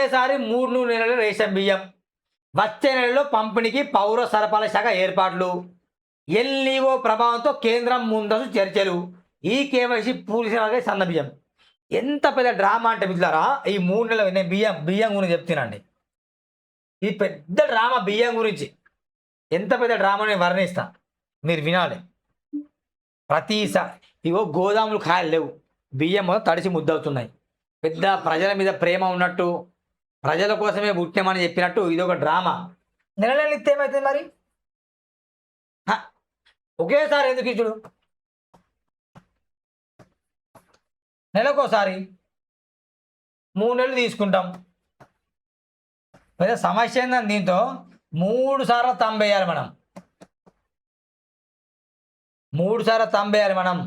ఒకేసారి 3 నెలల రేషన్ బియ్యం. వచ్చే నెలలో పంపిణీకి పౌర సరఫరాల శాఖ ఏర్పాట్లు. ఎల్‌నిఓ ప్రభావంతో కేంద్రం ముందస్తు చర్చలు. ఈ కేవైసీ పూర్తిగా సన్నబియ్యం. ఎంత పెద్ద డ్రామా అంటే మిత్రులారా, ఈ 3 నెలలు నేను బియ్యం గురించి చెప్తానండి. ఈ పెద్ద డ్రామా బియ్యం గురించి. ఎంత పెద్ద డ్రామా నేను వర్ణిస్తా. మీరు వినాలి. ప్రతిసారి ఇగో గోదాములు ఖాళీ లేవు. బియ్యం మొత్తం తడిసి ముద్దవుతున్నాయి. పెద్ద ప్రజల మీద ప్రేమ ఉన్నట్టు, ప్రజల కోసమే పుట్టామని చెప్పినట్టు ఇదొక డ్రామా. నెల నెలలు ఇస్తే ఏమవుతుంది మరి? ఒకేసారి ఎందుకు ఇచ్చుడు? నెలకోసారి 3 నెలలు తీసుకుంటాం. పెద్ద సమస్య ఏందని దీంతో 3 సార్లు తంబేయాలి మనం. 3 సార్లు తంబేయాలి మనం.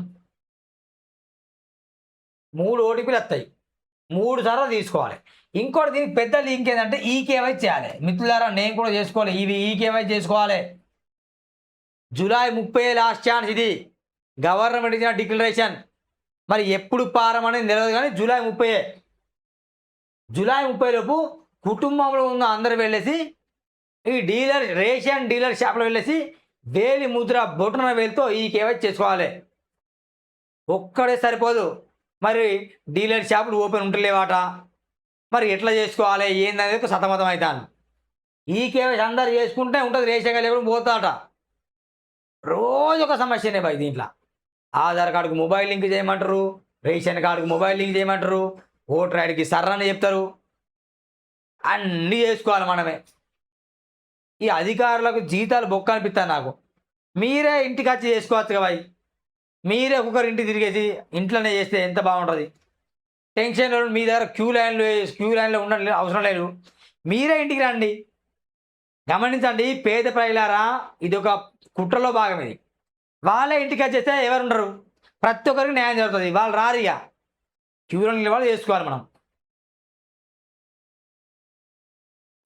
3 ఓటీపీలు వస్తాయి. 3 సార్లు తీసుకోవాలి. ఇంకోటి దీనికి పెద్ద లింక్ ఏంటంటే ఈకేవై చేయాలి. మిత్రులారా నేను కూడా చేసుకోవాలి. ఇవి ఈకేవై చేసుకోవాలి. July 30 last chance. ఇది గవర్నమెంట్ ఇచ్చిన డిక్లరేషన్. మరి ఎప్పుడు పారం అనేది తెలియదు కానీ జూలై 30. జూలై 30 లోపు కుటుంబంలో ఉన్న అందరు వెళ్ళేసి ఈ రేషన్ డీలర్ షాప్లో వెళ్ళేసి వేలి ముద్ర బొటన వేలితో ఈ కేవై చేసుకోవాలి. ఒక్కడే సరిపోదు. మరి డీలర్ షాపులు ఓపెన్ ఉంటలేవాట. మరి ఎట్లా చేసుకోవాలి ఏందనేది సతమతం అవుతాను. ఈ కేవై అందరు చేసుకుంటే ఉంటుంది. రేషన్ లేకుండా పోతాట. రోజు ఒక సమస్యనే బాయ్ దీంట్లో. ఆధార్ కార్డుకు మొబైల్ లింక్ చేయమంటారు, రేషన్ కార్డుకు మొబైల్ లింక్ చేయమంటారు, ఓటర్ ఐడికి సర్రని చెప్తారు. అన్నీ చేసుకోవాలి మనమే. ఈ అధికారులకు జీతాలు బొక్క అనిపిస్తాను నాకు. మీరే ఇంటికి వచ్చి చేసుకోవచ్చు కదా బాయ్. మీరే ఒక్కొక్కరు ఇంటికి తిరిగేసి ఇంట్లోనే చేస్తే ఎంత బాగుంటుంది. టెన్షన్ మీ దగ్గర క్యూ లైన్లో ఉండడం అవసరం లేదు. మీరే ఇంటికి రండి. గమనించండి పేద ప్రజలారా, ఇది ఒక కుట్రలో భాగం. ఇది వాళ్ళే ఇంటికి వచ్చేస్తే ఎవరుండరు. ప్రతి ఒక్కరికి న్యాయం జరుగుతుంది. వాళ్ళు రారిగా క్యూలో నిలబడి చేసుకోవాలి మనం.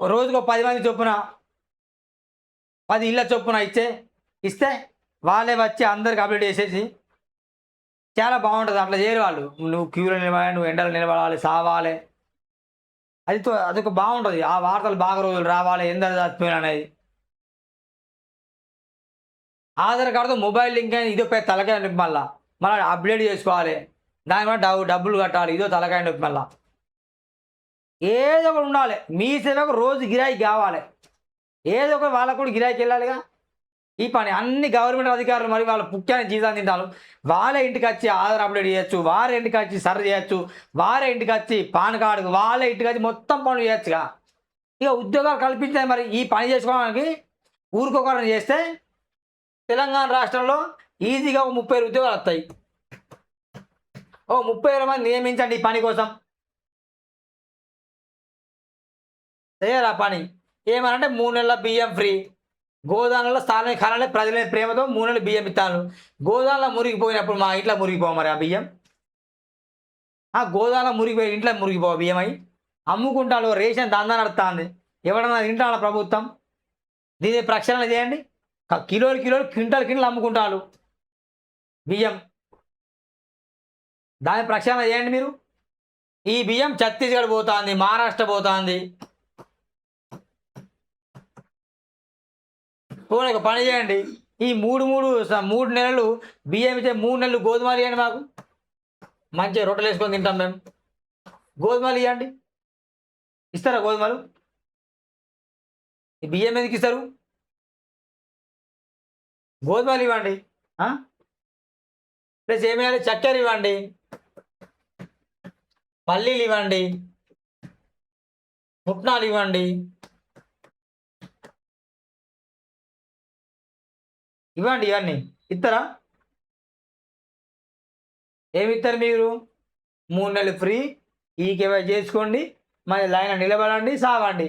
రోజుకు 10 మంది చొప్పున 10 ఇళ్ళ చొప్పున ఇస్తే వాళ్ళే వచ్చి అందరికి అప్డేట్ చేసేసి చాలా బాగుంటుంది. అట్లా చేయరు వాళ్ళు. నువ్వు క్యూలో నిలబడాలి, నువ్వు ఎండలు నిలబడాలి, సావాలి. అదొక బాగుంటుంది. ఆ వార్తలు బాగా రోజులు రావాలి, ఎందరు చచ్చిపోయిన అనేది. ఆధార్ కార్డుతో మొబైల్ లింక్ అని ఇదో పెద్ద తలకాయ నొప్పి. మళ్ళీ అప్డేట్ చేసుకోవాలి. దానివల్ల డబ్బులు కట్టాలి. ఇదో తలకాయ నొప్పి. మళ్ళీ ఏదో ఒకటి ఉండాలి. మీ సేవకు రోజు గిరాకీ కావాలి. ఏదో ఒకటి వాళ్ళకు కూడా గిరాకీ వెళ్ళాలిగా. ఈ పని అన్ని గవర్నమెంట్ అధికారులు మరి వాళ్ళ ముఖ్యమైన జీతాలు తింటారు. వాళ్ళే ఇంటికి వచ్చి ఆధార్ అప్డేట్ చేయొచ్చు, వారే ఇంటికి వచ్చి సర్వ్ చేయొచ్చు, వారే ఇంటికి వచ్చి పాన్ కార్డు, వాళ్ళే ఇంటికి వచ్చి మొత్తం పనులు చేయొచ్చుగా. ఇక ఉద్యోగాలు కల్పించాలి. మరి ఈ పని చేసుకోవడానికి ఊరికొకరిని చేస్తే తెలంగాణ రాష్ట్రంలో ఈజీగా 30 ఉద్యోగాలు వస్తాయి. 30,000 మంది నియమించండి ఈ పని కోసం. చేయరా పని. ఏమనంటే 3 నెలల బియ్యం ఫ్రీ. గోదాములలో స్థానిక కాలంలో ప్రజల ప్రేమతో 3 నెలలు బియ్యం ఇస్తాను. గోదాములో మురిగిపోయినప్పుడు మా ఇంట్లో మురిగిపో మరి ఆ బియ్యం. గోదాములో మురిగిపోయి ఇంట్లో మురిగిపో బియ్యం అయి అమ్ముకుంటాడు. రేషన్ దందా నడుస్తుంది. ఎవడన్నా తింటాడా ప్రభుత్వం? దీన్ని ప్రక్షాళన చేయండి. కిలోలు క్వింటాలు అమ్ముకుంటాడు బియ్యం. దాన్ని ప్రక్షాళన చేయండి మీరు. ఈ బియ్యం ఛత్తీస్గఢ్ పోతుంది, మహారాష్ట్ర పోతుంది. పోనీ ఒక పని చేయండి. ఈ 3 నెలలు బియ్యం ఇచ్చే 3 నెలలు గోధుమలు ఇవ్వండి మాకు. మంచిగా రొట్టెలు వేసుకొని తింటాం మేము. గోధుమలు ఇవ్వండి. ఇస్తారా గోధుమలు? ఈ బియ్యం ఎందుకు ఇస్తారు? గోధుమలు ఇవ్వండి. ప్లస్ ఏమేయాలి? చక్కెర ఇవ్వండి, పల్లీలు ఇవ్వండి, పుట్నాలు ఇవ్వండి. ఇవన్నీ ఇస్తారా? ఏమి ఇస్తారు మీరు? 3 నెలలు ఫ్రీ. ఈ కేవై చేసుకోండి. మరి లైన్ నిలబడండి, సావండి.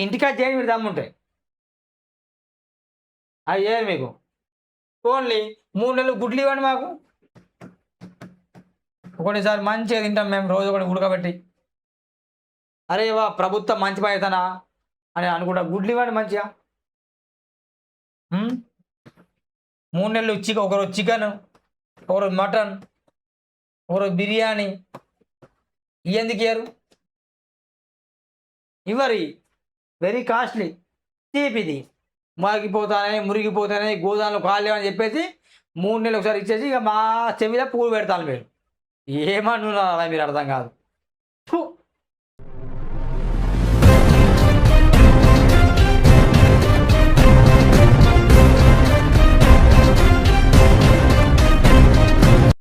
ఇంటికా చేయండి. మీరు దమ్ముంటాయి అవి చేయండి. మీకు ఓన్లీ 3 నెలలు గుడ్లు ఇవ్వండి మాకు. ఒకటిసారి మంచిగా తింటాం మేము రోజు ఒకటి ఉడకబెట్టి. అరే వా ప్రభుత్వం మంచి పైతానా అని అనుకుంటా. గుడ్లు ఇవ్వండి మంచిగా. 3 నెలలు ఒకరోజు చికెన్, ఒకరోజు మటన్, ఒకరోజు బిర్యానీ. ఎందుకు ఇయ్యరు? ఇవ్వరి వెరీ కాస్ట్లీ చీప్ ఇది. మురిగిపోతానే గోదాంలో కాలేవని చెప్పేసి 3 నెలలు ఒకసారి ఇచ్చేసి ఇక మా చెవిలో పువ్వు పెడతాను మీరు. ఏమనున్నారా మీరు అర్థం కాదు. ఫు.